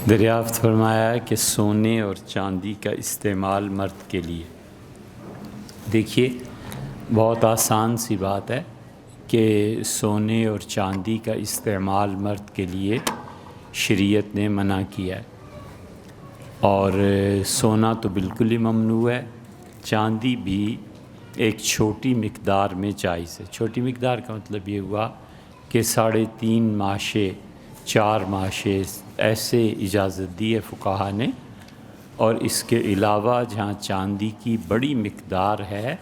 دریافت فرمایا ہے کہ سونے اور چاندی کا استعمال مرد کے لیے، دیکھیے بہت آسان سی بات ہے کہ سونے اور چاندی کا استعمال مرد کے لیے شریعت نے منع کیا ہے، اور سونا تو بالکل ہی ممنوع ہے، چاندی بھی ایک چھوٹی مقدار میں جائز ہے۔ چھوٹی مقدار کا مطلب یہ ہوا کہ 3.5 ماشے 4 ماشے ایسے اجازت دی ہے فقہا نے، اور اس کے علاوہ جہاں چاندی کی بڑی مقدار ہے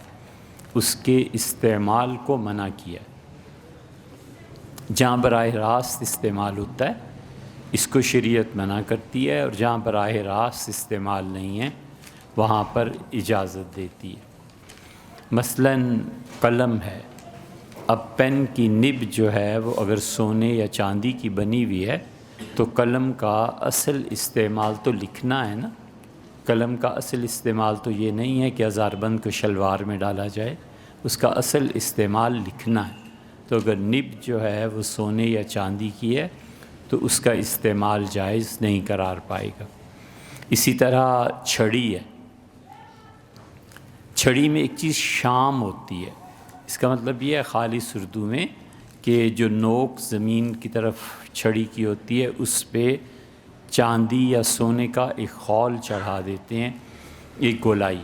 اس کے استعمال کو منع کیا ہے۔ جہاں براہ راست استعمال ہوتا ہے اس کو شریعت منع کرتی ہے، اور جہاں براہ راست استعمال نہیں ہے وہاں پر اجازت دیتی ہے۔ مثلاً قلم ہے، اب پین کی نب جو ہے وہ اگر سونے یا چاندی کی بنی ہوئی ہے تو قلم کا اصل استعمال تو لکھنا ہے نا۔ قلم کا اصل استعمال تو یہ نہیں ہے کہ ہزار بند کو شلوار میں ڈالا جائے، اس کا اصل استعمال لکھنا ہے۔ تو اگر نب جو ہے وہ سونے یا چاندی کی ہے تو اس کا استعمال جائز نہیں قرار پائے گا۔ اسی طرح چھڑی ہے، چھڑی میں ایک چیز شام ہوتی ہے، اس کا مطلب یہ ہے خالص اردو میں کہ جو نوک زمین کی طرف چھڑی کی ہوتی ہے اس پہ چاندی یا سونے کا ایک خول چڑھا دیتے ہیں، ایک گولائی۔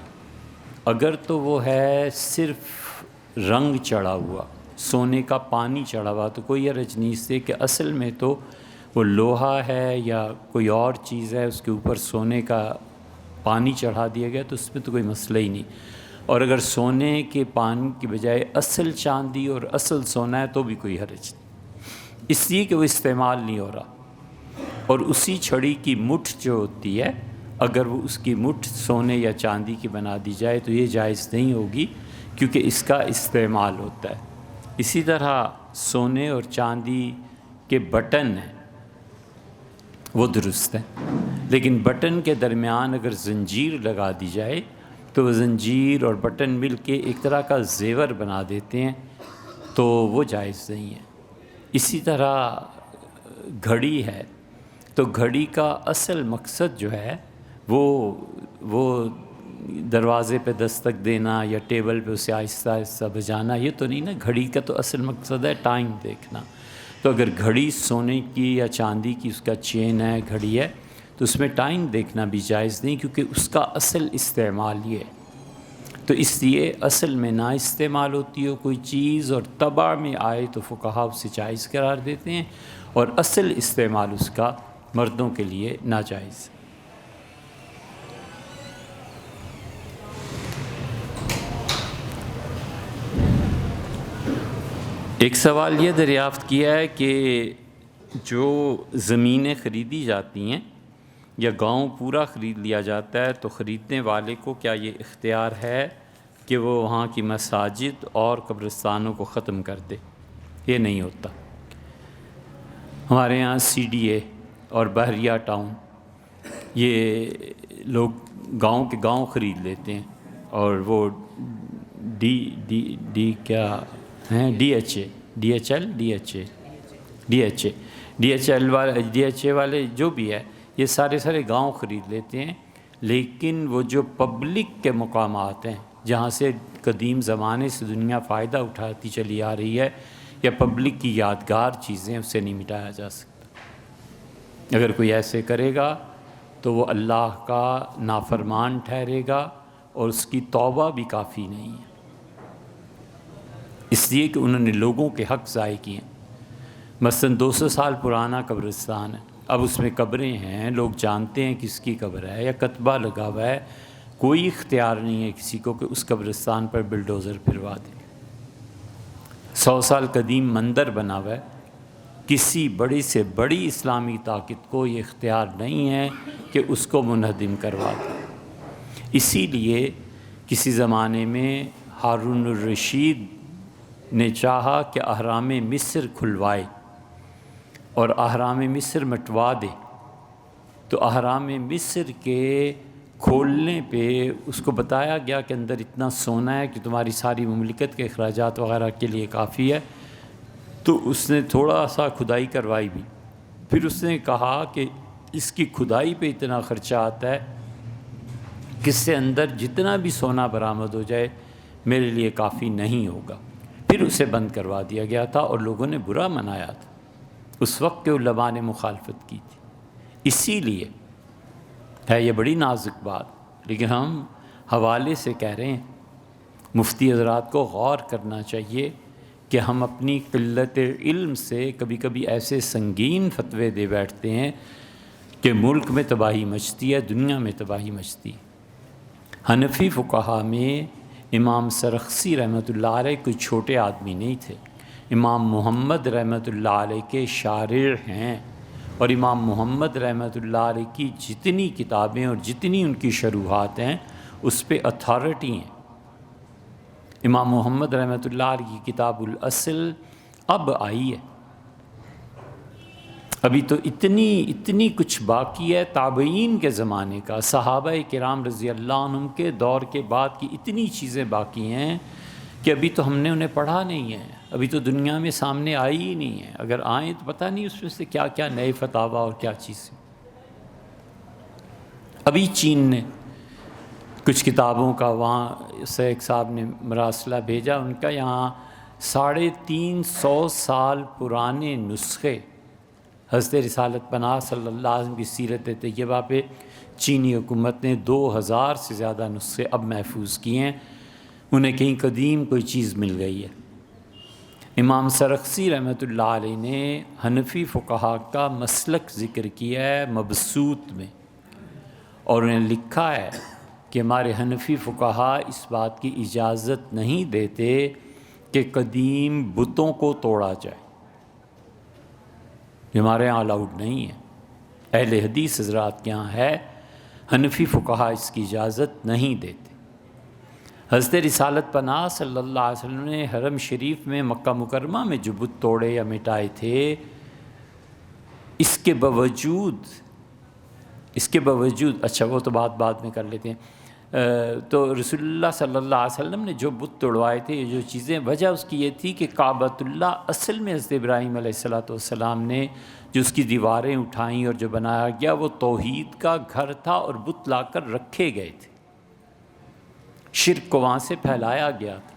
اگر تو وہ ہے صرف رنگ چڑھا ہوا، سونے کا پانی چڑھا ہوا، تو کوئی حرج نہیں اس سے کہ اصل میں تو وہ لوہا ہے یا کوئی اور چیز ہے، اس کے اوپر سونے کا پانی چڑھا دیا گیا تو اس میں تو کوئی مسئلہ ہی نہیں۔ اور اگر سونے کے پانی کی بجائے اصل چاندی اور اصل سونا ہے تو بھی کوئی حرج نہیں، اس لیے کہ وہ استعمال نہیں ہو رہا۔ اور اسی چھڑی کی مٹھ جو ہوتی ہے اگر وہ اس کی مٹھ سونے یا چاندی کی بنا دی جائے تو یہ جائز نہیں ہوگی، کیونکہ اس کا استعمال ہوتا ہے۔ اسی طرح سونے اور چاندی کے بٹن ہیں وہ درست ہیں، لیکن بٹن کے درمیان اگر زنجیر لگا دی جائے تو وہ زنجیر اور بٹن مل کے ایک طرح کا زیور بنا دیتے ہیں تو وہ جائز نہیں ہے۔ اسی طرح گھڑی ہے، تو گھڑی کا اصل مقصد جو ہے وہ دروازے پہ دستک دینا یا ٹیبل پہ اسے آہستہ آہستہ بجانا یہ تو نہیں نا۔ گھڑی کا تو اصل مقصد ہے ٹائم دیکھنا۔ تو اگر گھڑی سونے کی یا چاندی کی اس کا چین ہے، گھڑی ہے، تو اس میں ٹائم دیکھنا بھی جائز نہیں، کیونکہ اس کا اصل استعمال یہ ہے۔ تو اس لیے اصل میں نا استعمال ہوتی ہو کوئی چیز اور تبع میں آئے تو فقہا اسے جائز قرار دیتے ہیں، اور اصل استعمال اس کا مردوں کے لیے ناجائز۔ ایک سوال یہ دریافت کیا ہے کہ جو زمینیں خریدی جاتی ہیں یا گاؤں پورا خرید لیا جاتا ہے تو خریدنے والے کو کیا یہ اختیار ہے کہ وہ وہاں کی مساجد اور قبرستانوں کو ختم کر دے؟ یہ نہیں ہوتا۔ ہمارے یہاں سی ڈی اے اور بحریہ ٹاؤن یہ لوگ گاؤں کے گاؤں خرید لیتے ہیں، اور وہ ڈی کیا ہیں، ڈی ایچ اے والے جو بھی ہے یہ سارے گاؤں خرید لیتے ہیں، لیکن وہ جو پبلک کے مقامات ہیں جہاں سے قدیم زمانے سے دنیا فائدہ اٹھاتی چلی آ رہی ہے یا پبلک کی یادگار چیزیں، اسے نہیں مٹایا جا سکتا۔ اگر کوئی ایسے کرے گا تو وہ اللہ کا نافرمان ٹھہرے گا اور اس کی توبہ بھی کافی نہیں ہے، اس لیے کہ انہوں نے لوگوں کے حق ضائع کیے۔ مثلاً 200 سال پرانا قبرستان ہے، اب اس میں قبریں ہیں، لوگ جانتے ہیں کس کی قبر ہے یا کتبہ لگا ہوا ہے، کوئی اختیار نہیں ہے کسی کو کہ اس قبرستان پر بلڈوزر پھروا دے۔ 100 سال قدیم مندر بنا ہوا ہے، کسی بڑی سے بڑی اسلامی طاقت کو یہ اختیار نہیں ہے کہ اس کو منہدم کروا دے۔ اسی لیے کسی زمانے میں ہارون الرشید نے چاہا کہ اہرام مصر کھلوائے اور اہرام مصر مٹوا دے، تو اہرام مصر کے کھولنے پہ اس کو بتایا گیا کہ اندر اتنا سونا ہے کہ تمہاری ساری مملکت کے اخراجات وغیرہ کے لیے کافی ہے، تو اس نے تھوڑا سا کھدائی کروائی بھی، پھر اس نے کہا کہ اس کی کھدائی پہ اتنا خرچہ آتا ہے کہ اس سے اندر جتنا بھی سونا برآمد ہو جائے میرے لیے کافی نہیں ہوگا۔ پھر اسے بند کروا دیا گیا تھا اور لوگوں نے برا منایا تھا، اس وقت کے علماء نے مخالفت کی تھی۔ اسی لیے ہے یہ بڑی نازک بات، لیکن ہم حوالے سے کہہ رہے ہیں، مفتی حضرات کو غور کرنا چاہیے کہ ہم اپنی قلت علم سے کبھی کبھی ایسے سنگین فتوے دے بیٹھتے ہیں کہ ملک میں تباہی مچتی ہے، دنیا میں تباہی مچتی ہے۔ حنفی فقہا میں امام سرخسی رحمۃ اللہ علیہ کوئی چھوٹے آدمی نہیں تھے، امام محمد رحمۃ اللہ علیہ کے شارع ہیں، اور امام محمد رحمۃ اللہ علیہ کی جتنی کتابیں اور جتنی ان کی شروحات ہیں اس پہ اتھارٹی ہیں۔ امام محمد رحمۃ اللہ علیہ کی کتاب الاصل اب آئی ہے، ابھی تو اتنی کچھ باقی ہے تابعین کے زمانے کا، صحابہ کرام رضی اللہ عنہم کے دور کے بعد کی اتنی چیزیں باقی ہیں کہ ابھی تو ہم نے انہیں پڑھا نہیں ہے، ابھی تو دنیا میں سامنے آئی ہی نہیں ہے، اگر آئیں تو پتہ نہیں اس میں سے کیا کیا نئے فتاوی اور کیا چیزیں۔ ابھی چین نے کچھ کتابوں کا، وہاں سے ایک صاحب نے مراسلہ بھیجا، ان کا یہاں 350 سال پرانے نسخے حضرت رسالت پناہ صلی اللہ علیہ وسلم کی سیرت طیبہ پہ چینی حکومت نے 2000 سے زیادہ نسخے اب محفوظ کیے ہیں، انہیں کہیں قدیم کوئی چیز مل گئی ہے۔ امام سرخسی رحمۃ اللہ علیہ نے حنفی فقہا کا مسلک ذکر کیا ہے مبسوط میں، اور انہیں لکھا ہے کہ ہمارے حنفی فقہا اس بات کی اجازت نہیں دیتے کہ قدیم بتوں کو توڑا جائے، یہ ہمارے یہاں الاؤڈ نہیں ہے، اہل حدیث حضرات کے یہاں ہے، حنفی فقہا اس کی اجازت نہیں دیتے۔ حضرت رسالت پناہ صلی اللہ علیہ وسلم نے حرم شریف میں مکہ مکرمہ میں جو بت توڑے یا مٹائے تھے، اس کے باوجود اچھا وہ تو بعد میں کر لیتے ہیں، تو رسول اللہ صلی اللہ علیہ وسلم نے جو بت توڑوائے تھے، یہ جو چیزیں، وجہ اس کی یہ تھی کہ کعبۃ اللہ اصل میں حضرت ابراہیم علیہ السلام نے جو اس کی دیواریں اٹھائیں اور جو بنایا گیا وہ توحید کا گھر تھا، اور بت لا کر رکھے گئے تھے، شرک کو وہاں سے پھیلایا گیا تھا،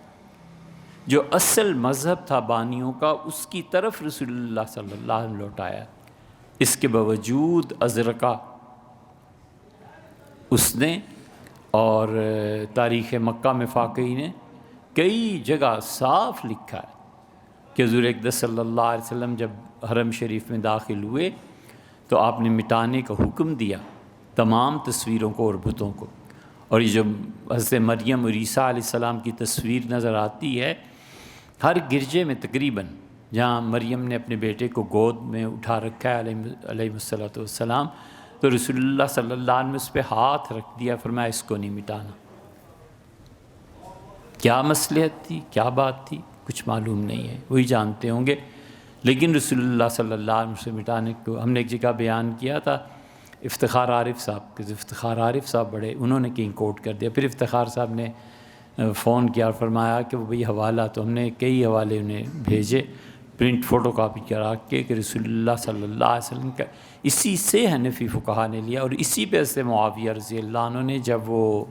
جو اصل مذہب تھا بانیوں کا اس کی طرف رسول اللہ صلی اللہ علیہ وسلم لوٹایا۔ اس کے باوجود ازرقہ اس نے، اور تاریخ مکہ میں فاقی نے کئی جگہ صاف لکھا ہے کہ حضور اقدس صلی اللہ علیہ وسلم جب حرم شریف میں داخل ہوئے تو آپ نے مٹانے کا حکم دیا تمام تصویروں کو اور بتوں کو، اور یہ جو حضرت مریم اور عیسیٰ علیہ السلام کی تصویر نظر آتی ہے ہر گرجے میں تقریباً، جہاں مریم نے اپنے بیٹے کو گود میں اٹھا رکھا ہے علیہ السلام، تو رسول اللہ صلی اللہ علیہ وسلم اس پہ ہاتھ رکھ دیا، فرمایا اس کو نہیں مٹانا۔ کیا مصلحت تھی، کیا بات تھی، کچھ معلوم نہیں ہے، وہی جانتے ہوں گے، لیکن رسول اللہ صلی اللہ علیہ وسلم سے مٹانے کو ہم نے ایک جگہ بیان کیا تھا، افتخار عارف صاحب کے، افتخار عارف صاحب بڑے، انہوں نے کہیں کوٹ کر دیا، پھر افتخار صاحب نے فون کیا اور فرمایا کہ وہ بھئی حوالہ، تو ہم نے کئی حوالے انہیں بھیجے پرنٹ فوٹو کاپی کرا کے کہ رسول اللہ صلی اللہ علیہ وسلم کا، اسی سے حنفی فقہا نے لیا، اور اسی پہ حضرت معاویہ رضی اللہ عنہ نے جب وہ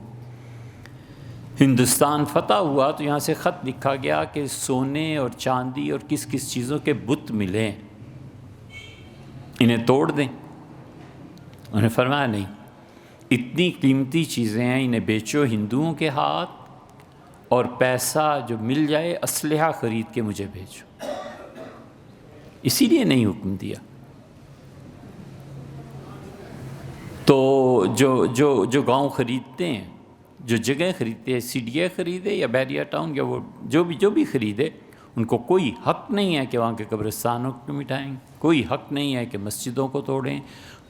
ہندوستان فتح ہوا تو یہاں سے خط لکھا گیا کہ سونے اور چاندی اور کس کس چیزوں کے بت ملیں انہیں توڑ دیں، انہوں نے فرمایا نہیں، اتنی قیمتی چیزیں ہیں انہیں بیچو ہندوؤں کے ہاتھ، اور پیسہ جو مل جائے اسلحہ خرید کے مجھے بھیجو، اسی لیے نہیں حکم دیا۔ تو جو گاؤں خریدتے ہیں، جو جگہ خریدتے ہیں، سی ڈی اے خریدے یا بیریا ٹاؤن یا وہ جو بھی خریدے، ان کو کوئی حق نہیں ہے کہ وہاں کے قبرستانوں کو مٹائیں، کوئی حق نہیں ہے کہ مسجدوں کو توڑیں،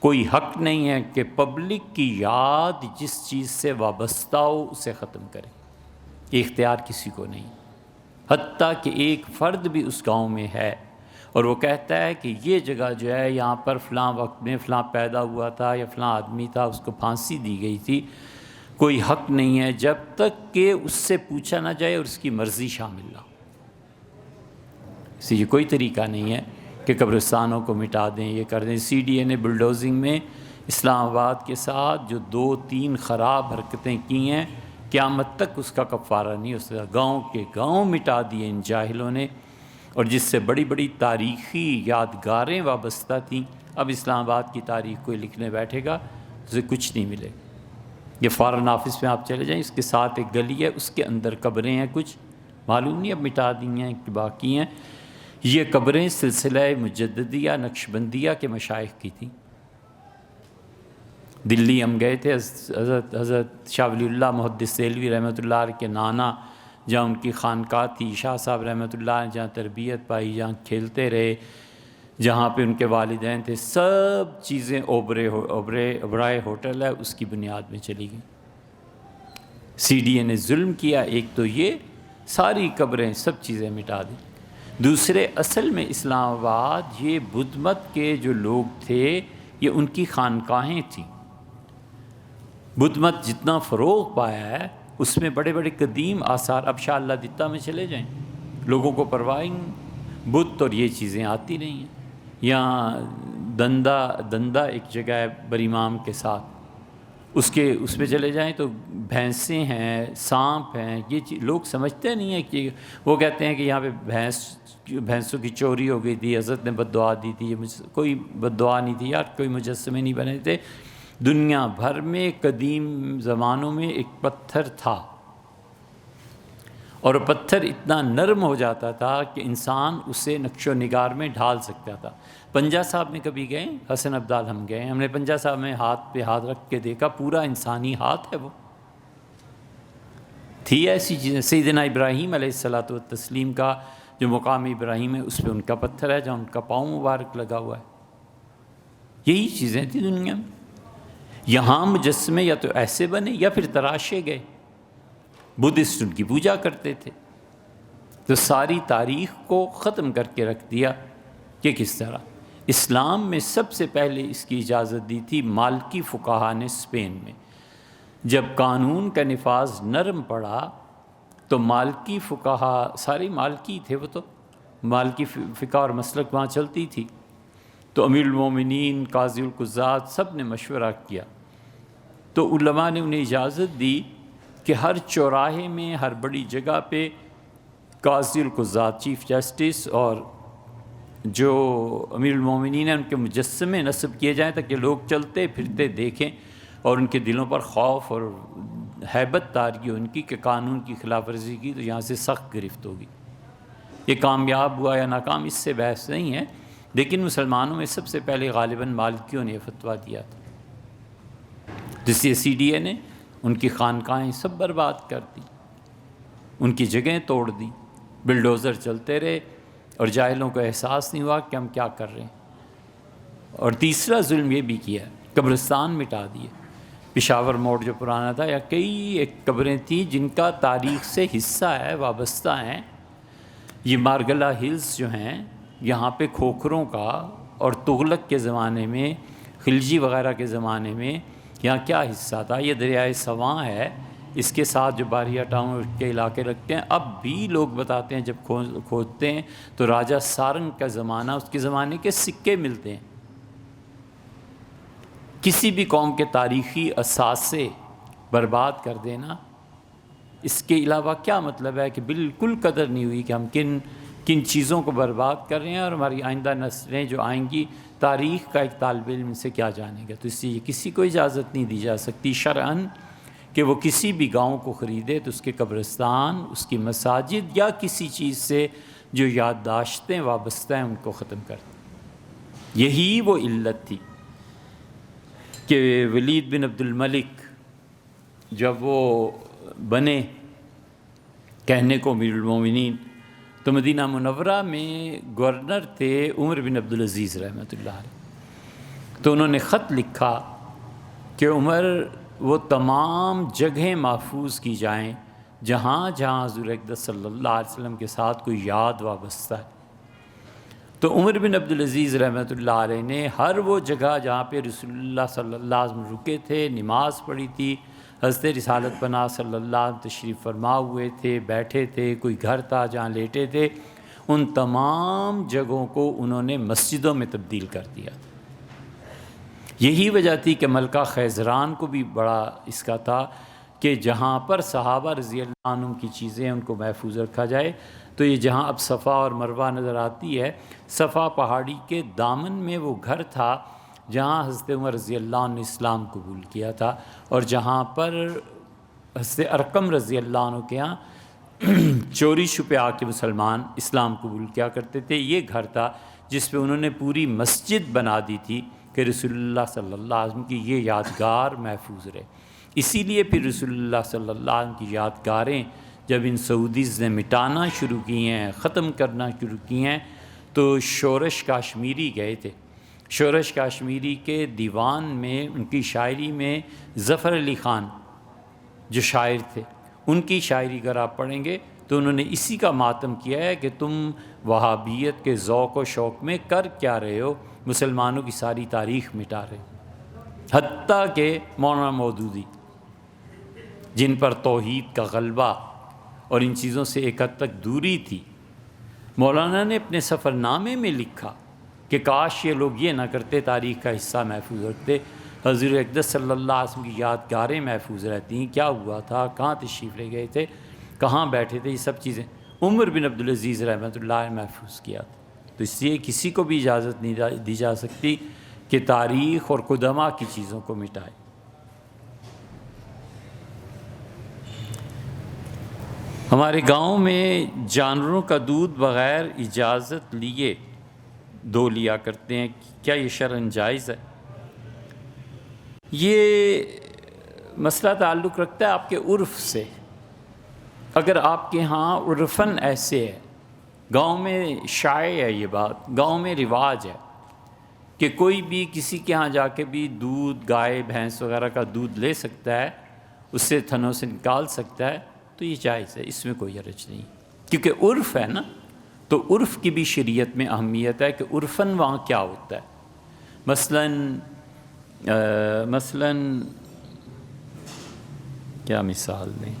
کوئی حق نہیں ہے کہ پبلک کی یاد جس چیز سے وابستہ ہو اسے ختم کریں، یہ اختیار کسی کو نہیں، حتیٰ کہ ایک فرد بھی اس گاؤں میں ہے اور وہ کہتا ہے کہ یہ جگہ جو ہے یہاں پر فلاں وقت میں فلاں پیدا ہوا تھا یا فلاں آدمی تھا، اس کو پھانسی دی گئی تھی، کوئی حق نہیں ہے جب تک کہ اس سے پوچھا نہ جائے اور اس کی مرضی شامل نہ ہو۔ اس لیے کوئی طریقہ نہیں ہے کہ قبرستانوں کو مٹا دیں، یہ کر دیں۔ سی ڈی اے نے بلڈوزنگ میں اسلام آباد کے ساتھ جو 2-3 خراب حرکتیں کی ہیں، قیامت تک اس کا کفارہ نہیں ہو سکتا۔ گاؤں کے گاؤں مٹا دیے ان جاہلوں نے، اور جس سے بڑی بڑی تاریخی یادگاریں وابستہ تھیں۔ اب اسلام آباد کی تاریخ کوئی لکھنے بیٹھے گا اسے کچھ نہیں ملے۔ یہ فارن آفس میں آپ چلے جائیں، اس کے ساتھ ایک گلی ہے، اس کے اندر قبریں ہیں، کچھ معلوم نہیں اب مٹا دی ہیں کہ باقی ہیں۔ یہ قبریں سلسلہ مجددیہ نقشبندیہ کے مشائخ کی تھیں۔ دلی ہم گئے تھے، حضرت شاہ ولی اللہ محدث دہلوی رحمۃ اللہ علیہ کے نانا، جہاں ان کی خانقاہ تھی، شاہ صاحب رحمۃ اللہ علیہ جہاں تربیت پائی، جہاں کھیلتے رہے، جہاں پہ ان کے والدین تھے، سب چیزیں اوبرائے ہوٹل ہے اس کی بنیاد میں چلی گئی۔ سی ڈی اے نے ظلم کیا، ایک تو یہ ساری قبریں سب چیزیں مٹا دی، دوسرے اصل میں اسلام آباد یہ بدھ مت کے جو لوگ تھے یہ ان کی خانقاہیں تھیں۔ بدھ مت جتنا فروغ پایا ہے اس میں بڑے بڑے قدیم آثار، اب شاہ اللہ دتہ میں چلے جائیں، لوگوں کو پرواہ بت اور یہ چیزیں آتی نہیں ہیں۔ یہاں دندہ ایک جگہ ہے بریمام کے ساتھ، اس پہ چلے جائیں تو بھینسیں ہیں، سانپ ہیں، یہ لوگ سمجھتے نہیں ہیں کہ وہ کہتے ہیں کہ یہاں پہ بھینسوں کی چوری ہو گئی تھی، حضرت نے بد دعا دی تھی۔ یہ کوئی بد دعا نہیں تھی یار، کوئی مجسمے نہیں بنے تھے۔ دنیا بھر میں قدیم زمانوں میں ایک پتھر تھا، اور پتھر اتنا نرم ہو جاتا تھا کہ انسان اسے نقش و نگار میں ڈھال سکتا تھا۔ پنجہ صاحب میں کبھی گئے، حسن عبدال ہم گئے، ہم نے پنجہ صاحب میں ہاتھ پہ ہاتھ رکھ کے دیکھا، پورا انسانی ہاتھ ہے وہ۔ تھی ایسی چیزیں، سیدنا ابراہیم علیہ الصلاۃ والتسلیم کا جو مقام ابراہیم ہے اس پہ ان کا پتھر ہے جہاں ان کا پاؤں مبارک لگا ہوا ہے۔ یہی چیزیں تھیں دنیا میں۔ یہاں مجسمے یا تو ایسے بنے یا پھر تراشے گئے، بدھسٹ ان کی پوجا کرتے تھے، تو ساری تاریخ کو ختم کر کے رکھ دیا کہ کس طرح۔ اسلام میں سب سے پہلے اس کی اجازت دی تھی مالکی فقہا نے اسپین میں۔ جب قانون کا نفاذ نرم پڑا تو مالکی فقہا، سارے مالکی تھے وہ، تو مالکی فقہ اور مسلک وہاں چلتی تھی، تو امیر المومنین، قاضی القضات سب نے مشورہ کیا، تو علماء نے انہیں اجازت دی کہ ہر چوراہے میں، ہر بڑی جگہ پہ قاضی القضات، چیف جسٹس اور جو امیر المومنین ہیں ان کے مجسمے نصب کیے جائیں تاکہ لوگ چلتے پھرتے دیکھیں اور ان کے دلوں پر خوف اور ہیبت تاری ہو ان کی کہ قانون کی خلاف ورزی کی تو یہاں سے سخت گرفت ہوگی۔ یہ کامیاب ہوا یا ناکام اس سے بحث نہیں ہے، لیکن مسلمانوں میں سب سے پہلے غالباً مالکیوں نے یہ فتویٰ دیا تھا، جس سے سی ڈی اے نے ان کی خانقاہیں سب برباد کر دی، ان کی جگہیں توڑ دی، بلڈوزر چلتے رہے اور جاہلوں کو احساس نہیں ہوا کہ ہم کیا کر رہے ہیں۔ اور تیسرا ظلم یہ بھی کیا، قبرستان مٹا دیے۔ پشاور موڑ جو پرانا تھا، یا کئی ایک قبریں تھیں جن کا تاریخ سے حصہ ہے، وابستہ ہیں۔ یہ مارگلہ ہلز جو ہیں، یہاں پہ کھوکھروں کا اور تغلق کے زمانے میں، خلجی وغیرہ کے زمانے میں یہاں کیا حصہ تھا۔ یہ دریائے سواں ہے، اس کے ساتھ جو باریہ ٹاؤن کے علاقے رکھتے ہیں، اب بھی لوگ بتاتے ہیں جب کھودتے ہیں تو راجہ سارنگ کا زمانہ، اس کے زمانے کے سکے ملتے ہیں۔ کسی بھی قوم کے تاریخی اثاثے برباد کر دینا، اس کے علاوہ کیا مطلب ہے کہ بالکل قدر نہیں ہوئی کہ ہم کن چیزوں کو برباد کر رہے ہیں، اور ہماری آئندہ نسلیں جو آئیں گی تاریخ کا ایک طالب علم سے کیا جانے گا۔ تو اس لیے کسی کو اجازت نہیں دی جا سکتی شرعاً کہ وہ کسی بھی گاؤں کو خریدے تو اس کے قبرستان، اس کی مساجد یا کسی چیز سے جو یادداشتیں وابستہ ہیں ان کو ختم کر دیں۔ یہی وہ علت تھی کہ ولید بن عبد الملک جب وہ بنے کہنے کو امیر المومنین، تو مدینہ منورہ میں گورنر تھے عمر بن عبدالعزیز رحمۃ اللہ علیہ، تو انہوں نے خط لکھا کہ عمر وہ تمام جگہیں محفوظ کی جائیں جہاں جہاں حضور اقدس صلی اللہ علیہ وسلم کے ساتھ کوئی یاد وابستہ ہے۔ تو عمر بن عبدالعزیز رحمۃ اللہ علیہ نے ہر وہ جگہ جہاں پہ رسول اللہ صلی اللہ علیہ وسلم رکے تھے، نماز پڑھی تھی، حضرت رسالت پناہ صلی اللہ علیہ وسلم تشریف فرما ہوئے تھے، بیٹھے تھے، کوئی گھر تھا جہاں لیٹے تھے، ان تمام جگہوں کو انہوں نے مسجدوں میں تبدیل کر دیا۔ یہی وجہ تھی کہ ملکہ خیزران کو بھی بڑا اس کا تھا کہ جہاں پر صحابہ رضی اللہ عنہم کی چیزیں ان کو محفوظ رکھا جائے. تو یہ جہاں اب صفا اور مروہ نظر آتی ہے، صفا پہاڑی کے دامن میں وہ گھر تھا جہاں حضرت عمر رضی اللہ عنہ نے اسلام قبول کیا تھا، اور جہاں پر حضرت ارقم رضی اللہ عنہ کے ہاں چوری چھپے آ کے مسلمان اسلام قبول کیا کرتے تھے. یہ گھر تھا جس پہ انہوں نے پوری مسجد بنا دی تھی کہ رسول اللہ صلی اللہ علیہ وسلم کی یہ یادگار محفوظ رہے. اسی لیے پھر رسول اللہ صلی اللہ علیہ وسلم کی یادگاریں جب ان سعودیز نے مٹانا شروع کی ہیں، ختم کرنا شروع کی ہیں، تو شورش کاشمیری گئے تھے. شورش کاشمیری کے دیوان میں ان کی شاعری میں ظفر علی خان جو شاعر تھے، ان کی شاعری اگر آپ پڑھیں گے تو انہوں نے اسی کا ماتم کیا ہے کہ تم وہابیت کے ذوق و شوق میں کر کیا رہے ہو، مسلمانوں کی ساری تاریخ مٹا رہے ہو. حتیٰ کہ مولانا مودودی جن پر توحید کا غلبہ اور ان چیزوں سے ایک حد تک دوری تھی، مولانا نے اپنے سفر نامے میں لکھا کہ کاش یہ لوگ یہ نہ کرتے، تاریخ کا حصہ محفوظ رکھتے. حضور اقدس صلی اللہ علیہ وسلم کی یادگاریں محفوظ رہتی ہیں، کیا ہوا تھا، کہاں تشریف لے گئے تھے، کہاں بیٹھے تھے، یہ سب چیزیں عمر بن عبدالعزیز رحمۃ اللہ نے محفوظ کیا تھا. تو اس لیے کسی کو بھی اجازت نہیں دی جا سکتی کہ تاریخ اور قدماء کی چیزوں کو مٹائے. ہمارے گاؤں میں جانوروں کا دودھ بغیر اجازت لیے دو لیا کرتے ہیں، کیا یہ شرعاً جائز ہے؟ یہ مسئلہ تعلق رکھتا ہے آپ کے عرف سے. اگر آپ کے ہاں عرفاً ایسے ہے، گاؤں میں شائع ہے، یہ بات گاؤں میں رواج ہے کہ کوئی بھی کسی کے ہاں جا کے بھی دودھ، گائے بھینس وغیرہ کا دودھ لے سکتا ہے، اس سے تھنوں سے نکال سکتا ہے، تو یہ جائز ہے، اس میں کوئی حرج نہیں، کیونکہ عرف ہے نا. تو عرف کی بھی شریعت میں اہمیت ہے کہ عرفاً وہاں کیا ہوتا ہے. مثلاً کیا مثال دیں،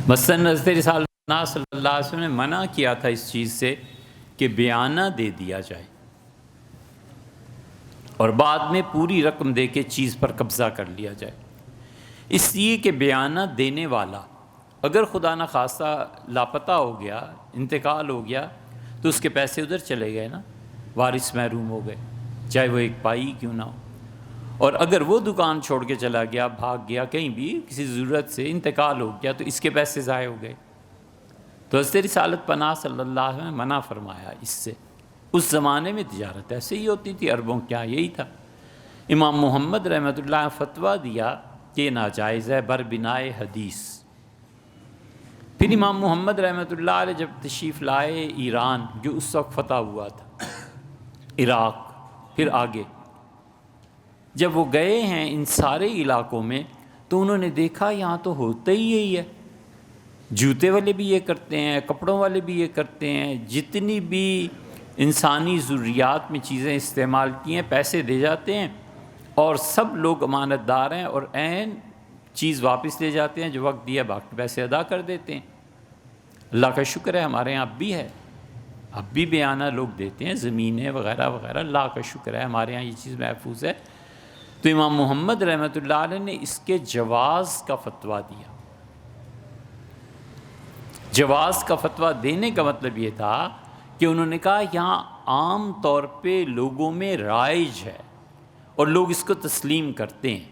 مثلاً حضرت رسالہ صلی اللہ علیہ وسلم نے منع کیا تھا اس چیز سے کہ بیانہ دے دیا جائے اور بعد میں پوری رقم دے کے چیز پر قبضہ کر لیا جائے. اس لیے کہ بیانہ دینے والا اگر خدا نخواستہ لاپتہ ہو گیا، انتقال ہو گیا، تو اس کے پیسے ادھر چلے گئے نا، وارث محروم ہو گئے، چاہے وہ ایک پائی کیوں نہ ہو. اور اگر وہ دکان چھوڑ کے چلا گیا، بھاگ گیا کہیں بھی، کسی ضرورت سے انتقال ہو گیا، تو اس کے پیسے ضائع ہو گئے. تو حضرت رسالت پناہ صلی اللہ علیہ وسلم نے منع فرمایا اس سے. اس زمانے میں تجارت ایسے ہی ہوتی تھی، عربوں کیا یہی تھا. امام محمد رحمۃ اللہ نے فتویٰ دیا کہ یہ ناجائز ہے بربنائے حدیث. پھر امام محمد رحمۃ اللہ علیہ جب تشریف لائے ایران، جو اس وقت فتح ہوا تھا، عراق، پھر آگے جب وہ گئے ہیں ان سارے علاقوں میں، تو انہوں نے دیکھا یہاں تو ہوتا ہی یہی ہے. جوتے والے بھی یہ کرتے ہیں، کپڑوں والے بھی یہ کرتے ہیں، جتنی بھی انسانی ضروریات میں چیزیں استعمال کی ہیں پیسے دے جاتے ہیں، اور سب لوگ امانت دار ہیں اور عین چیز واپس لے جاتے ہیں، جو وقت دیا باقی پیسے ادا کر دیتے ہیں. اللہ کا شکر ہے ہمارے یہاں اب بھی ہے، اب بھی بیانہ لوگ دیتے ہیں، زمینیں وغیرہ وغیرہ، اللہ کا شکر ہے ہمارے یہاں یہ چیز محفوظ ہے. تو امام محمد رحمۃ اللہ علیہ نے اس کے جواز کا فتویٰ دیا. جواز کا فتویٰ دینے کا مطلب یہ تھا کہ انہوں نے کہا یہاں عام طور پہ لوگوں میں رائج ہے اور لوگ اس کو تسلیم کرتے ہیں.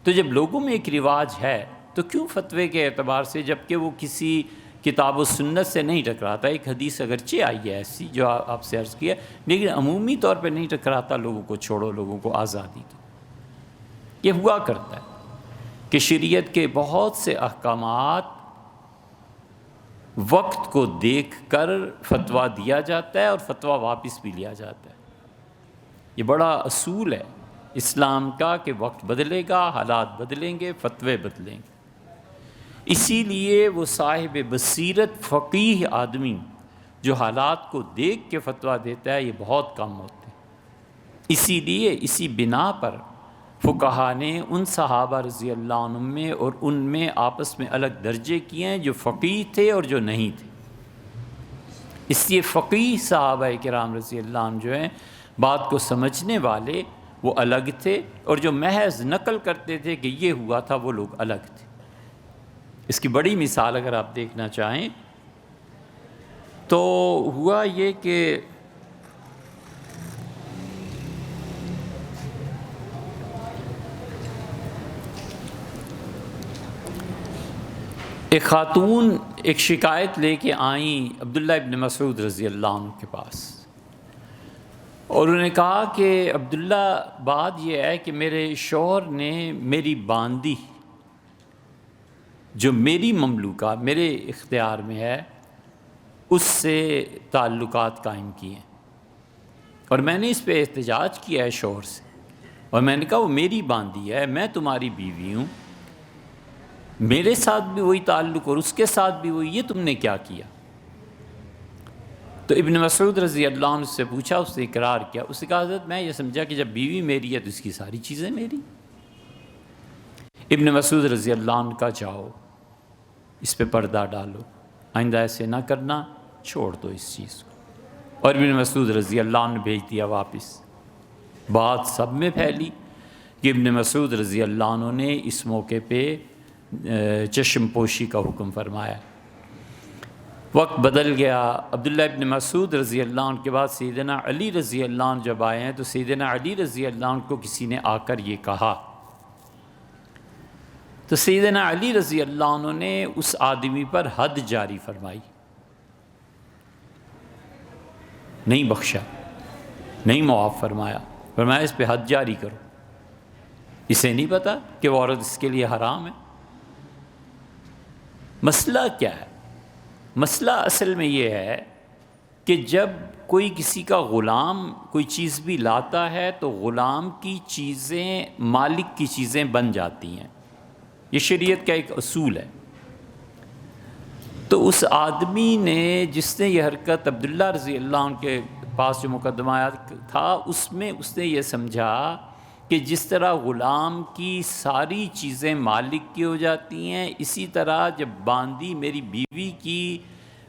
تو جب لوگوں میں ایک رواج ہے تو کیوں فتوے کے اعتبار سے، جب کہ وہ کسی کتاب و سنت سے نہیں ٹکراتا، ایک حدیث اگرچہ آئی ہے ایسی جو آپ سے عرض کیا، لیکن عمومی طور پہ نہیں ٹکراتا، لوگوں کو چھوڑو، لوگوں کو آزادی دو. یہ ہوا کرتا ہے کہ شریعت کے بہت سے احکامات وقت کو دیکھ کر فتویٰ دیا جاتا ہے اور فتویٰ واپس بھی لیا جاتا ہے. یہ بڑا اصول ہے اسلام کا کہ وقت بدلے گا، حالات بدلیں گے، فتوے بدلیں گے. اسی لیے وہ صاحب بصیرت فقیہ آدمی جو حالات کو دیکھ کے فتویٰ دیتا ہے، یہ بہت کم ہوتے ہیں. اسی لیے اسی بنا پر فقہا نے ان صحابہ رضی اللہ عنہم میں اور ان میں آپس میں الگ درجے کیے ہیں، جو فقیہ تھے اور جو نہیں تھے. اس لیے فقیہ صحابہ کرام رضی اللہ عنہ جو ہیں بات کو سمجھنے والے وہ الگ تھے، اور جو محض نقل کرتے تھے کہ یہ ہوا تھا وہ لوگ الگ تھے۔ اس کی بڑی مثال اگر آپ دیکھنا چاہیں تو ہوا یہ کہ ایک خاتون ایک شکایت لے کے آئیں عبداللہ ابن مسعود رضی اللہ عنہ کے پاس، اور انہوں نے کہا کہ عبداللہ بات یہ ہے کہ میرے شوہر نے میری باندی جو میری مملوکہ میرے اختیار میں ہے اس سے تعلقات قائم کیے ہیں، اور میں نے اس پہ احتجاج کیا ہے شوہر سے، اور میں نے کہا وہ میری باندی ہے، میں تمہاری بیوی ہوں، میرے ساتھ بھی وہی تعلق اور اس کے ساتھ بھی وہی، یہ تم نے کیا کیا؟ تو ابن مسعود رضی اللہ عنہ سے پوچھا، اس نے اقرار کیا، اس نے کہا حضرت میں یہ سمجھا کہ جب بیوی میری ہے تو اس کی ساری چیزیں میری۔ ابن مسعود رضی اللہ عنہ کا جاؤ اس پہ پردہ ڈالو، آئندہ ایسے نہ کرنا، چھوڑ دو اس چیز کو، اور ابن مسعود رضی اللہ عنہ بھیج دیا واپس۔ بات سب میں پھیلی کہ ابن مسعود رضی اللہ عنہ نے اس موقع پہ چشم پوشی کا حکم فرمایا۔ وقت بدل گیا، عبداللہ ابن مسعود رضی اللہ عنہ کے بعد سیدنا علی رضی اللہ عنہ جب آئے ہیں تو سیدنا علی رضی اللہ عنہ کو کسی نے آ کر یہ کہا، تو سیدنا علی رضی اللہ عنہ نے اس آدمی پر حد جاری فرمائی، نہیں بخشا، نہیں معاف فرمایا، فرمایا اس پہ حد جاری کرو، اسے نہیں پتا کہ وہ عورت اس کے لیے حرام ہے۔ مسئلہ کیا ہے؟ مسئلہ اصل میں یہ ہے کہ جب کوئی کسی کا غلام کوئی چیز بھی لاتا ہے تو غلام کی چیزیں مالک کی چیزیں بن جاتی ہیں، یہ شریعت کا ایک اصول ہے۔ تو اس آدمی نے جس نے یہ حرکت عبداللہ رضی اللہ عنہ کے پاس جو مقدمہ آیا تھا اس میں اس نے یہ سمجھا کہ جس طرح غلام کی ساری چیزیں مالک کی ہو جاتی ہیں، اسی طرح جب باندی میری بیوی کی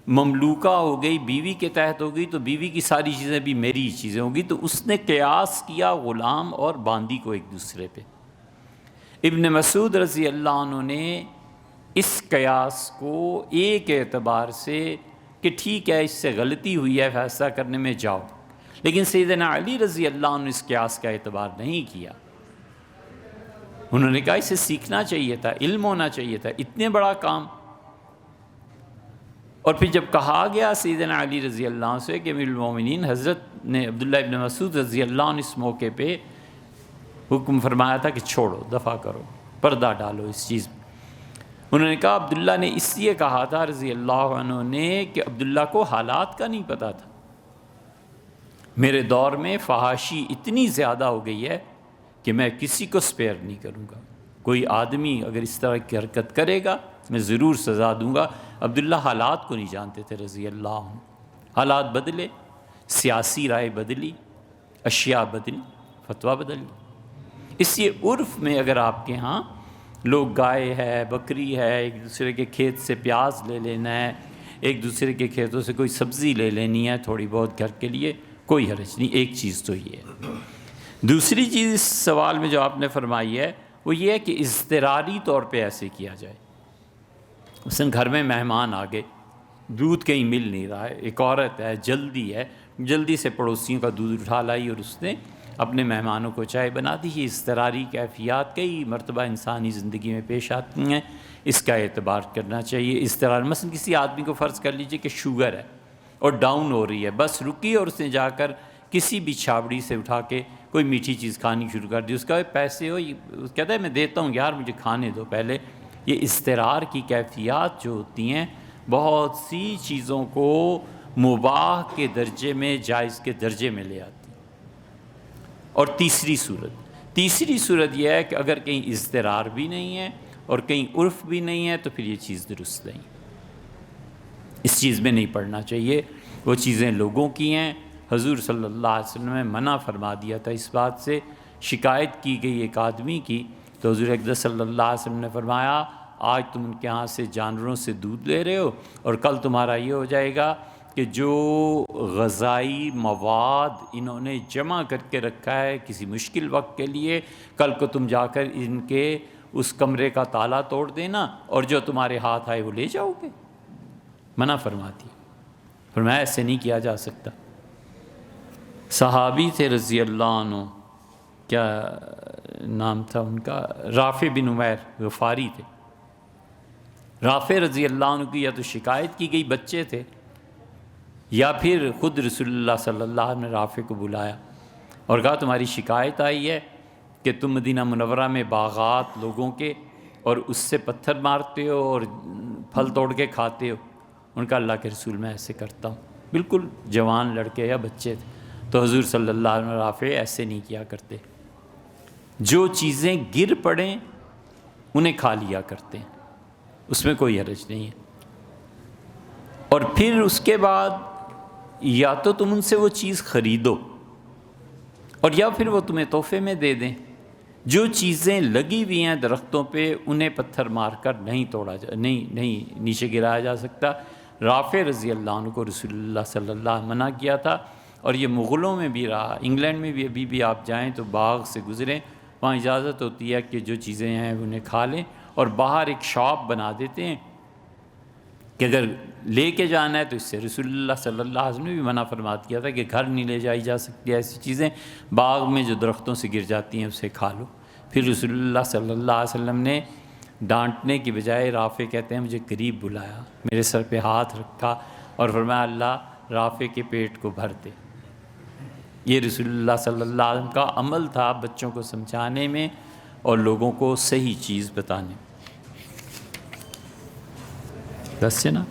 مملوکہ ہو گئی، بیوی کے تحت ہو گئی، تو بیوی کی ساری چیزیں بھی میری چیزیں ہوں گی۔ تو اس نے قیاس کیا غلام اور باندی کو ایک دوسرے پہ۔ ابن مسعود رضی اللہ عنہ نے اس قیاس کو ایک اعتبار سے کہ ٹھیک ہے اس سے غلطی ہوئی ہے فیصلہ کرنے میں جاؤ، لیکن سیدنا علی رضی اللہ عنہ نے اس قیاس کا اعتبار نہیں کیا۔ انہوں نے کہا اسے سیکھنا چاہیے تھا، علم ہونا چاہیے تھا، اتنے بڑا کام۔ اور پھر جب کہا گیا سیدنا علی رضی اللہ عنہ سے کہ امیر المومنین حضرت نے عبداللہ ابن مسعود رضی اللہ عنہ اس موقع پہ حکم فرمایا تھا کہ چھوڑو، دفع کرو، پردہ ڈالو اس چیز میں، انہوں نے کہا عبداللہ نے اس لیے کہا تھا رضی اللہ عنہ نے کہ عبداللہ کو حالات کا نہیں پتہ تھا۔ میرے دور میں فحاشی اتنی زیادہ ہو گئی ہے کہ میں کسی کو سپیئر نہیں کروں گا، کوئی آدمی اگر اس طرح کی حرکت کرے گا میں ضرور سزا دوں گا۔ عبداللہ حالات کو نہیں جانتے تھے رضی اللہ عنہ، حالات بدلے، سیاسی رائے بدلی، اشیاء بدلی، فتویٰ بدلی۔ اس لیے عرف میں اگر آپ کے ہاں لوگ گائے ہے، بکری ہے، ایک دوسرے کے کھیت سے پیاز لے لینا ہے، ایک دوسرے کے کھیتوں سے کوئی سبزی لے لینی ہے تھوڑی بہت گھر کے لیے، کوئی حرج نہیں۔ ایک چیز تو یہ ہے۔ دوسری چیز اس سوال میں جو آپ نے فرمائی ہے وہ یہ ہے کہ اضطراری طور پہ ایسے کیا جائے۔ مثلا گھر میں مہمان آ گئے، دودھ کہیں مل نہیں رہا ہے، ایک عورت ہے، جلدی ہے، جلدی سے پڑوسیوں کا دودھ اٹھا لائی اور اس نے اپنے مہمانوں کو چائے بنا دی۔ یہ اضطراری کیفیات کئی مرتبہ انسانی زندگی میں پیش آتی ہیں، اس کا اعتبار کرنا چاہیے۔ اضطرار مثلا کسی آدمی کو فرض کر لیجئے کہ شوگر ہے اور ڈاؤن ہو رہی ہے، بس رکی اور اس نے جا کر کسی بھی چھابڑی سے اٹھا کے کوئی میٹھی چیز کھانی شروع کر دی، اس کا پیسے ہو، کہتا ہے میں دیتا ہوں یار مجھے کھانے دو پہلے۔ یہ اضطرار کی کیفیات جو ہوتی ہیں بہت سی چیزوں کو مباح کے درجے میں، جائز کے درجے میں لے آتی ہیں۔ اور تیسری صورت یہ ہے کہ اگر کہیں اضطرار بھی نہیں ہے اور کہیں عرف بھی نہیں ہے تو پھر یہ چیز درست نہیں، اس چیز میں نہیں پڑھنا چاہیے، وہ چیزیں لوگوں کی ہیں۔ حضور صلی اللہ علیہ وسلم نے منع فرما دیا تھا اس بات سے۔ شکایت کی گئی ایک آدمی کی تو حضور اقدس صلی اللہ علیہ وسلم نے فرمایا آج تم ان کے ہاں سے جانوروں سے دودھ لے رہے ہو اور کل تمہارا یہ ہو جائے گا کہ جو غذائی مواد انہوں نے جمع کر کے رکھا ہے کسی مشکل وقت کے لیے، کل کو تم جا کر ان کے اس کمرے کا تالا توڑ دینا اور جو تمہارے ہاتھ آئے وہ لے جاؤ گے، منع فرماتی ہے۔ فرمایا ایسے نہیں کیا جا سکتا۔ صحابی تھے رضی اللہ عنہ، کیا نام تھا ان کا، رافع بن عمیر غفاری تھے۔ رافع رضی اللہ عنہ کی یا تو شکایت کی گئی، بچے تھے، یا پھر خود رسول اللہ صلی اللہ علیہ وسلم نے رافع کو بلایا اور کہا تمہاری شکایت آئی ہے کہ تم مدینہ منورہ میں باغات لوگوں کے اور اس سے پتھر مارتے ہو اور پھل توڑ کے کھاتے ہو۔ ان کا اللہ کے رسول میں ایسے کرتا ہوں۔ بالکل جوان لڑکے یا بچے تھے۔ تو حضور صلی اللہ علیہ وسلم رافع ایسے نہیں کیا کرتے، جو چیزیں گر پڑیں انہیں کھا لیا کرتے ہیں، اس میں کوئی حرج نہیں ہے۔ اور پھر اس کے بعد یا تو تم ان سے وہ چیز خریدو اور یا پھر وہ تمہیں تحفے میں دے دیں۔ جو چیزیں لگی ہوئی ہیں درختوں پہ انہیں پتھر مار کر نہیں توڑا نہیں نیچے گرایا جا سکتا۔ رافع رضی اللہ عنہ کو رسول اللہ صلی اللہ علیہ وسلم منع کیا تھا، اور یہ مغلوں میں بھی رہا، انگلینڈ میں بھی ابھی بھی آپ جائیں تو باغ سے گزریں، وہاں اجازت ہوتی ہے کہ جو چیزیں ہیں انہیں کھا لیں، اور باہر ایک شاپ بنا دیتے ہیں کہ اگر لے کے جانا ہے تو اس سے رسول اللہ صلی اللہ علیہ وسلم نے بھی منع فرما دیا تھا کہ گھر نہیں لے جائی جا سکتی ایسی چیزیں، باغ میں جو درختوں سے گر جاتی ہیں اسے کھا لو۔ پھر رسول اللہ صلی اللہ علیہ وسلم نے ڈانٹنے کی بجائے، رافع کہتے ہیں، مجھے قریب بلایا، میرے سر پہ ہاتھ رکھا اور فرمایا اللہ رافع کے پیٹ کو بھر دے۔ یہ رسول اللہ صلی اللہ علیہ وسلم کا عمل تھا بچوں کو سمجھانے میں اور لوگوں کو صحیح چیز بتانے میں۔ بس سے نا،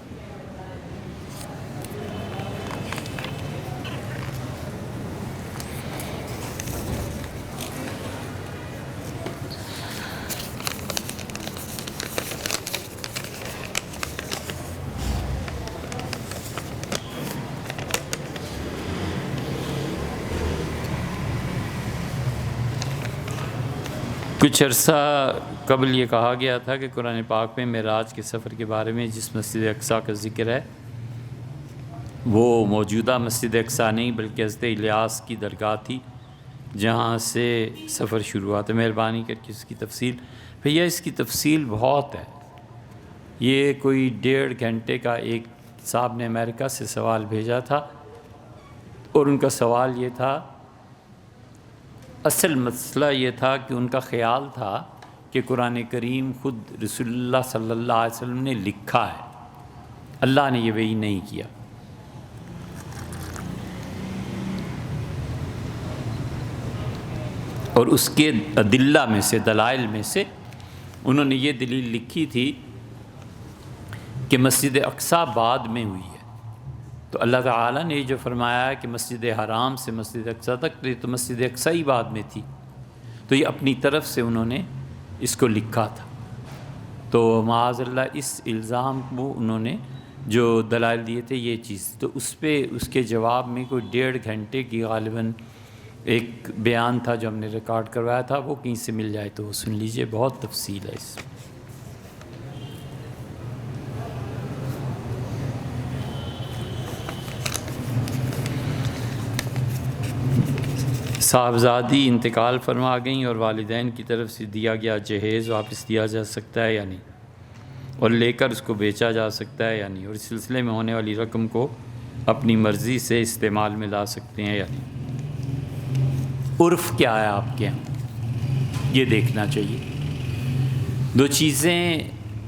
کچھ عرصہ قبل یہ کہا گیا تھا کہ قرآن پاک میں معراج کے سفر کے بارے میں جس مسجد اقصیٰ کا ذکر ہے وہ موجودہ مسجد اقصیٰ نہیں بلکہ حضرت الیاس کی درگاہ تھی جہاں سے سفر شروع ہوا تھا۔ مہربانی کر کے اس کی تفصیل، بھیا اس کی تفصیل بہت ہے۔ یہ کوئی 1.5 گھنٹے کا ایک صاحب نے امریکہ سے سوال بھیجا تھا، اور ان کا سوال یہ تھا، اصل مسئلہ یہ تھا کہ ان کا خیال تھا کہ قرآن کریم خود رسول اللہ صلی اللہ علیہ وسلم نے لکھا ہے، اللہ نے یہ وحی نہیں کیا۔ اور اس کے ادلہ میں سے، دلائل میں سے انہوں نے یہ دلیل لکھی تھی کہ مسجد اقصیٰ بعد میں ہوئی ہے، تو اللہ تعالیٰ نے جو فرمایا ہے کہ مسجد حرام سے مسجد اقصیٰ تک، تو مسجد اقصیٰ ہی بعد میں تھی، تو یہ اپنی طرف سے انہوں نے اس کو لکھا تھا۔ تو معاذ اللہ اس الزام کو انہوں نے جو دلائل دیے تھے یہ چیز، تو اس پہ اس کے جواب میں کوئی 1.5 گھنٹے کی غالباً ایک بیان تھا جو ہم نے ریکارڈ کروایا تھا، وہ کہیں سے مل جائے تو وہ سن لیجئے، بہت تفصیل ہے اس میں۔ صاحبزادی انتقال فرما گئیں اور والدین کی طرف سے دیا گیا جہیز واپس دیا جا سکتا ہے یا نہیں، اور لے کر اس کو بیچا جا سکتا ہے یا نہیں، اور اس سلسلے میں ہونے والی رقم کو اپنی مرضی سے استعمال میں لا سکتے ہیں یا نہیں۔ عرف کیا ہے آپ کے یہاں، یہ دیکھنا چاہیے۔ 2 چیزیں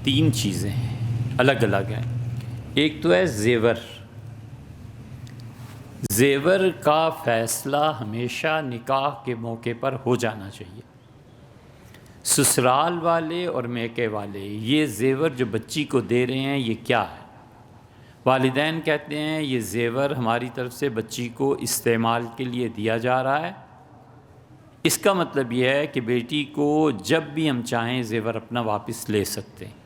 3 چیزیں ہیں، الگ الگ ہیں۔ ایک تو ہے زیور۔ زیور کا فیصلہ ہمیشہ نکاح کے موقع پر ہو جانا چاہیے۔ سسرال والے اور میکے والے یہ زیور جو بچی کو دے رہے ہیں یہ کیا ہے؟ والدین کہتے ہیں یہ زیور ہماری طرف سے بچی کو استعمال کے لیے دیا جا رہا ہے، اس کا مطلب یہ ہے کہ بیٹی کو جب بھی ہم چاہیں زیور اپنا واپس لے سکتے ہیں۔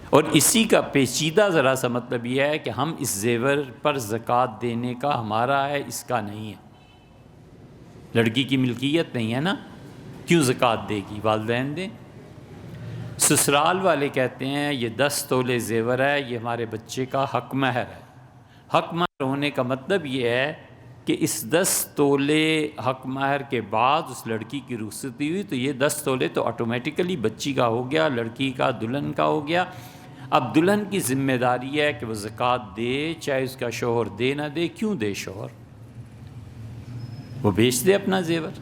اور اسی کا پیچیدہ ذرا سا مطلب یہ ہے کہ ہم اس زیور پر زکوٰۃ دینے کا ہمارا ہے، اس کا نہیں ہے۔ لڑکی کی ملکیت نہیں ہے نا، کیوں زکوٰۃ دے گی؟ والدین دیں۔ سسرال والے کہتے ہیں یہ 10 تولے زیور ہے، یہ ہمارے بچے کا حق مہر ہے۔ حق مہر ہونے کا مطلب یہ ہے کہ اس 10 تولے حق مہر کے بعد اس لڑکی کی رخصتی ہوئی تو یہ 10 تولے تو آٹومیٹیکلی بچی کا ہو گیا، لڑکی کا، دلہن کا ہو گیا۔ اب دلہن کی ذمہ داری ہے کہ وہ زکوٰۃ دے، چاہے اس کا شوہر دے نہ دے۔ کیوں دے شوہر؟ وہ بیچ دے اپنا زیور۔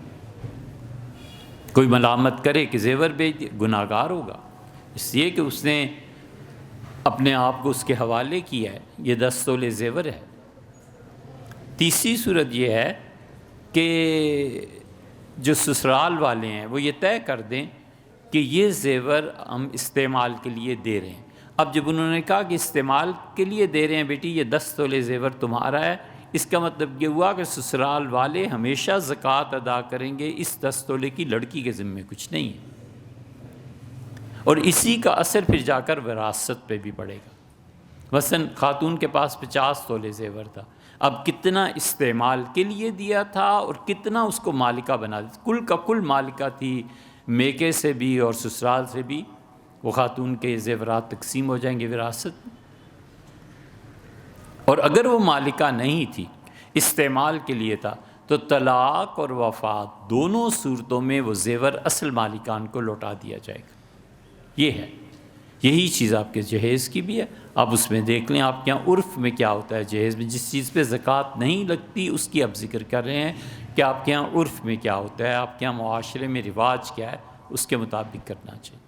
کوئی ملامت کرے کہ زیور بیچ دے، گناہ گار ہوگا، اس لیے کہ اس نے اپنے آپ کو اس کے حوالے کیا ہے۔ یہ 10 تولے زیور ہے۔ تیسری صورت یہ ہے کہ جو سسرال والے ہیں وہ یہ طے کر دیں کہ یہ زیور ہم استعمال کے لیے دے رہے ہیں۔ اب جب انہوں نے کہا کہ استعمال کے لیے دے رہے ہیں بیٹی، یہ 10 تولے زیور تمہارا ہے، اس کا مطلب یہ ہوا کہ سسرال والے ہمیشہ زکوٰۃ ادا کریں گے، اس 10 تولے کی لڑکی کے ذمے کچھ نہیں ہے، اور اسی کا اثر پھر جا کر وراثت پہ بھی پڑے گا۔ مثلا خاتون کے پاس 50 تولے زیور تھا، اب کتنا استعمال کے لیے دیا تھا اور کتنا اس کو مالکہ بنا دیا، کل کا کل مالکہ تھی، میکے سے بھی اور سسرال سے بھی وہ خاتون کے زیورات تقسیم ہو جائیں گے وراثت میں۔ اور اگر وہ مالکہ نہیں تھی، استعمال کے لیے تھا، تو طلاق اور وفات دونوں صورتوں میں وہ زیور اصل مالکان کو لوٹا دیا جائے گا۔ یہ ہے، یہی چیز آپ کے جہیز کی بھی ہے۔ آپ اس میں دیکھ لیں آپ کے یہاں عرف میں کیا ہوتا ہے۔ جہیز میں جس چیز پہ زکوٰۃ نہیں لگتی اس کی آپ ذکر کر رہے ہیں کہ آپ کے یہاں عرف میں کیا ہوتا ہے، آپ کے یہاں معاشرے میں رواج کیا ہے، اس کے مطابق کرنا چاہیے۔